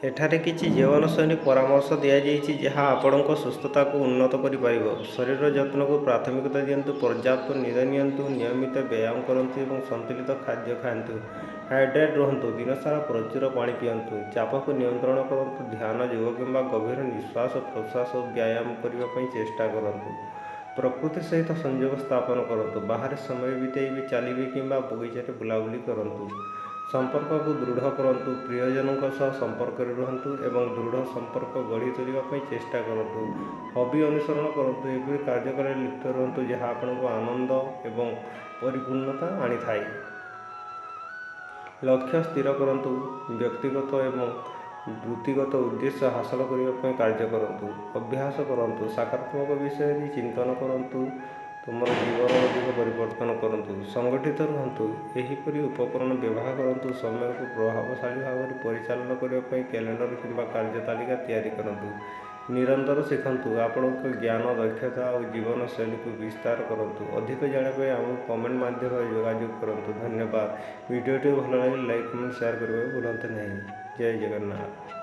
ଏଠାରେ କିଛି ଜୀବନଶୈଳୀ ପରାମର୍ଶ ଦିଆଯାଇଛି ଯାହା ଆପଣଙ୍କ ସୁସ୍ଥତାକୁ ଉନ୍ନତ କରିପାରିବ। ଶରୀର ଯତ୍ନକୁ ପ୍ରାଥମିକତା ଦିଅନ୍ତୁ, ପର୍ଯ୍ୟାପ୍ତ ନିଦ ନିଅନ୍ତୁ, ନିୟମିତ ବ୍ୟାୟାମ କରନ୍ତୁ ଏବଂ ସନ୍ତୁଳିତ ଖାଦ୍ୟ ଖାଆନ୍ତୁ। ହାଇଡ୍ରେଟ୍ ରୁହନ୍ତୁ, ଦିନସାରା ପ୍ରଚୁର ପାଣି ପିଅନ୍ତୁ। ଚାପକୁ ନିୟନ୍ତ୍ରଣ କରନ୍ତୁ, ଧ୍ୟାନ, ଯୋଗ କିମ୍ବା ଗଭୀର ନିଶ୍ୱାସ ପ୍ରଶ୍ୱାସ ବ୍ୟାୟାମ କରିବା ପାଇଁ ଚେଷ୍ଟା କରନ୍ତୁ। ପ୍ରକୃତି ସହିତ ସଂଯୋଗ ସ୍ଥାପନ କରନ୍ତୁ, ବାହାରେ ସମୟ ବିତାଇବେ, ଚାଲିବେ କିମ୍ବା ବଗିଚାରେ ବୁଲାବୁଲି କରନ୍ତୁ। ସମ୍ପର୍କକୁ ଦୃଢ଼ କରନ୍ତୁ, ପ୍ରିୟଜନଙ୍କ ସହ ସମ୍ପର୍କରେ ରୁହନ୍ତୁ ଏବଂ ଦୃଢ଼ ସମ୍ପର୍କ ଗଢ଼ି ତୋଳିବା ପାଇଁ ଚେଷ୍ଟା କରନ୍ତୁ। ହବି ଅନୁସରଣ କରନ୍ତୁ, ଏପରି କାର୍ଯ୍ୟକଳାପରେ ଲିପ୍ତ ରୁହନ୍ତୁ ଯାହା ଆପଣଙ୍କୁ ଆନନ୍ଦ ଏବଂ ପରିପୂର୍ଣ୍ଣତା ଆଣିଥାଏ। ଲକ୍ଷ୍ୟ ସ୍ଥିର କରନ୍ତୁ, ବ୍ୟକ୍ତିଗତ ଏବଂ ବୃତ୍ତିଗତ ଉଦ୍ଦେଶ୍ୟ ହାସଲ କରିବା ପାଇଁ କାର୍ଯ୍ୟ କରନ୍ତୁ। ଅଭ୍ୟାସ କରନ୍ତୁ, ସକାରାତ୍ମକ ବିଷୟରେ ଚିନ୍ତନ କରନ୍ତୁ, ତୁମର ଜୀବନ ଅଧିକ ପରିବର୍ତ୍ତନ କରନ୍ତୁ। ସଂଗଠିତ ରୁହନ୍ତୁ, ଏହିପରି ଉପକରଣ ବ୍ୟବହାର କରନ୍ତୁ। ସମୟକୁ ପ୍ରଭାବଶାଳୀ ଭାବରେ ପରିଚାଳନା କରିବା ପାଇଁ କ୍ୟାଲେଣ୍ଡର କିମ୍ବା କାର୍ଯ୍ୟ ତାଲିକା ତିଆରି କରନ୍ତୁ। ନିରନ୍ତର ଶିଖନ୍ତୁ, ଆପଣଙ୍କ ଜ୍ଞାନ, ଦକ୍ଷତା ଓ ଜୀବନଶୈଳୀକୁ ବିସ୍ତାର କରନ୍ତୁ। ଅଧିକ ଜାଣିବା ପାଇଁ ଆମକୁ କମେଣ୍ଟ ମାଧ୍ୟମରେ ଯୋଗାଯୋଗ କରନ୍ତୁ। ଧନ୍ୟବାଦ। ଭିଡ଼ିଓଟି ଭଲ ଲାଗିଲେ ଲାଇକ୍, କମେଣ୍ଟ, ସେୟାର କରିବାକୁ ଭୁଲନ୍ତୁ ନାହିଁ। ଜୟ ଜଗନ୍ନାଥ।